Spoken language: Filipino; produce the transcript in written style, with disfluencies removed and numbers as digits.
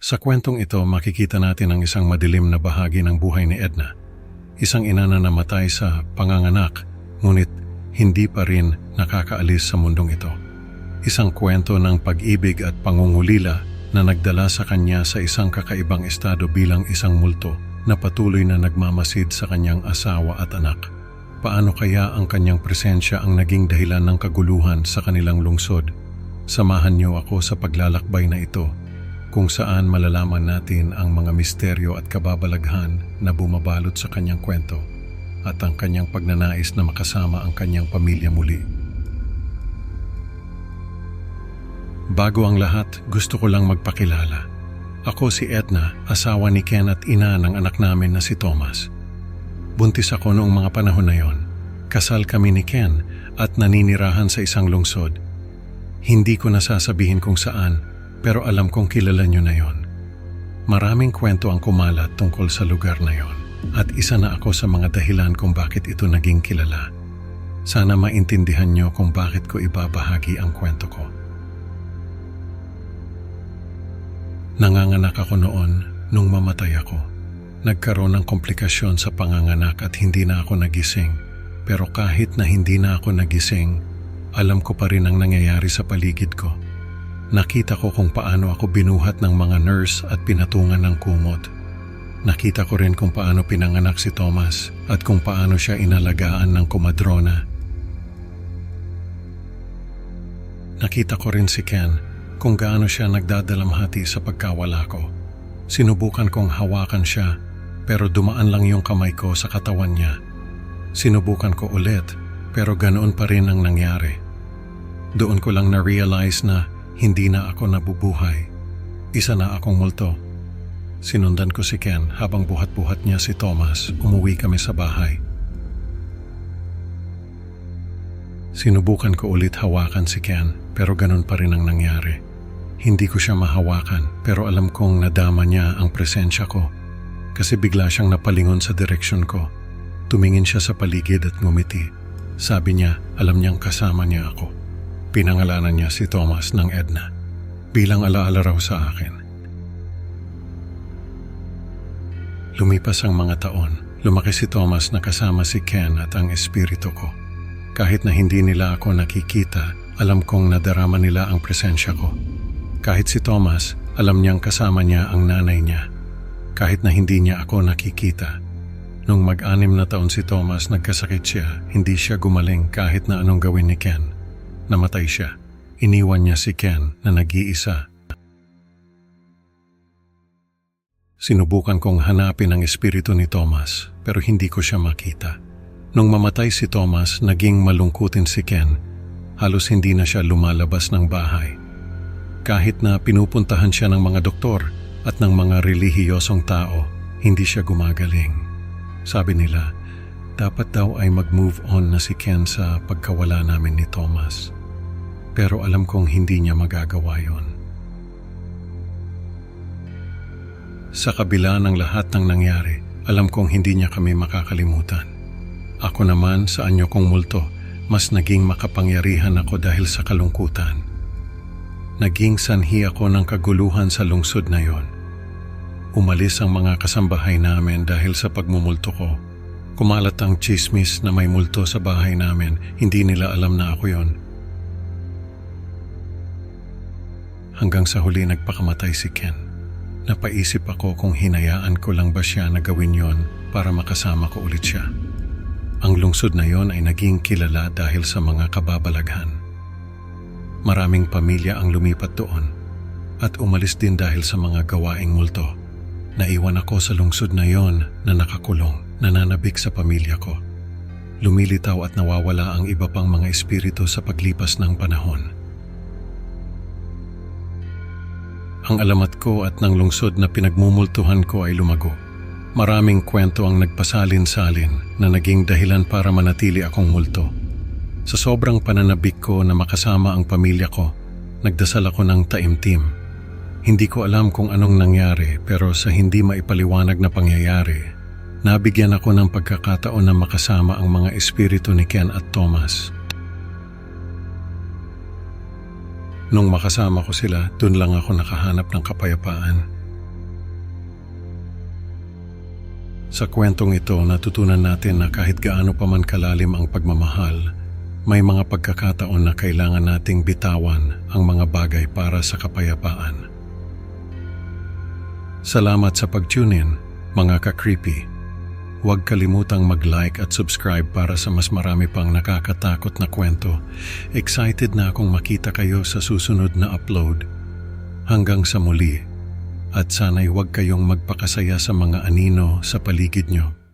Sa kwentong ito, makikita natin ang isang madilim na bahagi ng buhay ni Edna. Isang ina na namatay sa panganganak, ngunit hindi pa rin nakakaalis sa mundong ito. Isang kwento ng pag-ibig at pangungulila na nagdala sa kanya sa isang kakaibang estado bilang isang multo na patuloy na nagmamasid sa kanyang asawa at anak. Paano kaya ang kanyang presensya ang naging dahilan ng kaguluhan sa kanilang lungsod? Samahan niyo ako sa paglalakbay na ito, kung saan malalaman natin ang mga misteryo at kababalaghan na bumabalot sa kanyang kwento at ang kanyang pagnanais na makasama ang kanyang pamilya muli. Bago ang lahat, gusto ko lang magpakilala. Ako si Edna, asawa ni Ken at ina ng anak namin na si Thomas. Buntis ako noong mga panahon na yon. Kasal kami ni Ken at naninirahan sa isang lungsod. Hindi ko nasasabihin kung saan, pero alam kong kilala nyo na yon. Maraming kwento ang kumalat tungkol sa lugar na yon, at isa na ako sa mga dahilan kung bakit ito naging kilala. Sana maintindihan nyo kung bakit ko ibabahagi ang kwento ko. Nanganganak ako noon nung mamatay ako. Nagkaroon ng komplikasyon sa panganganak at hindi na ako nagising. Pero kahit na hindi na ako nagising, alam ko pa rin ang nangyayari sa paligid ko. Nakita ko kung paano ako binuhat ng mga nurse at pinatungan ng kumot. Nakita ko rin kung paano pinanganak si Thomas at kung paano siya inalagaan ng komadrona. Nakita ko rin si Ken kung gaano siya nagdadalamhati sa pagkawala ko. Sinubukan kong hawakan siya pero dumaan lang yung kamay ko sa katawan niya. Sinubukan ko ulit pero ganoon pa rin ang nangyari. Doon ko lang na-realize na hindi na ako nabubuhay. Isa na akong multo. Sinundan ko si Ken habang buhat-buhat niya si Thomas. Umuwi kami sa bahay. Sinubukan ko ulit hawakan si Ken pero ganun pa rin ang nangyari. Hindi ko siya mahawakan pero alam kong nadama niya ang presensya ko kasi bigla siyang napalingon sa direksyon ko. Tumingin siya sa paligid at ngumiti. Sabi niya alam niyang kasama niya ako. Pinangalanan niya si Thomas ng Edna bilang alaala raw sa akin. Lumipas ang mga taon, lumaki si Thomas na kasama si Ken at ang espiritu ko. Kahit na hindi nila ako nakikita, alam kong nadarama nila ang presensya ko. Kahit si Thomas, alam niyang kasama niya ang nanay niya. Kahit na hindi niya ako nakikita. Nung mag-6 na taon si Thomas, nagkasakit siya. Hindi siya gumaling kahit na anong gawin ni Ken. Namatay siya. Iniwan niya si Ken na nag-iisa. Sinubukan kong hanapin ang espiritu ni Thomas pero hindi ko siya makita. Nung mamatay si Thomas, naging malungkutin si Ken. Halos hindi na siya lumalabas ng bahay. Kahit na pinupuntahan siya ng mga doktor at ng mga relihiyosong tao, hindi siya gumagaling. Sabi nila, dapat daw ay mag-move on na si Ken sa pagkawala namin ni Thomas. Pero alam kong hindi niya magagawa yon. Sa kabila ng lahat ng nangyari, alam kong hindi niya kami makakalimutan. Ako naman sa anyo kong multo, mas naging makapangyarihan ako dahil sa kalungkutan. Naging sanhi ako ng kaguluhan sa lungsod na yon. Umalis ang mga kasambahay namin dahil sa pagmumulto ko. Kumalat ang chismis na may multo sa bahay namin, hindi nila alam na ako yon. Hanggang sa huli nagpakamatay si Ken. Napaisip ako kung hinayaan ko lang ba siya na gawin yon para makasama ko ulit siya. Ang lungsod na yon ay naging kilala dahil sa mga kababalaghan. Maraming pamilya ang lumipat doon at umalis din dahil sa mga gawaing multo. Naiwan ako sa lungsod na yon na nakakulong, nananabik sa pamilya ko. Lumilitaw at nawawala ang iba pang mga espiritu sa paglipas ng panahon. Ang alamat ko at ng lungsod na pinagmumultuhan ko ay lumago. Maraming kwento ang nagpasalin-salin na naging dahilan para manatili akong multo. Sa sobrang pananabik ko na makasama ang pamilya ko, nagdasal ako ng taimtim. Hindi ko alam kung anong nangyari pero sa hindi maipaliwanag na pangyayari, nabigyan ako ng pagkakataon na makasama ang mga espiritu ni Ken at Thomas. Nung makasama ko sila, dun lang ako nakahanap ng kapayapaan. Sa kwentong ito, natutunan natin na kahit gaano pa man kalalim ang pagmamahal, may mga pagkakataon na kailangan nating bitawan ang mga bagay para sa kapayapaan. Salamat sa pag-tune in, mga ka-creepy. Huwag kalimutang mag-like at subscribe para sa mas marami pang nakakatakot na kwento. Excited na akong makita kayo sa susunod na upload. Hanggang sa muli, at sana'y huwag kayong magpakasaya sa mga anino sa paligid nyo.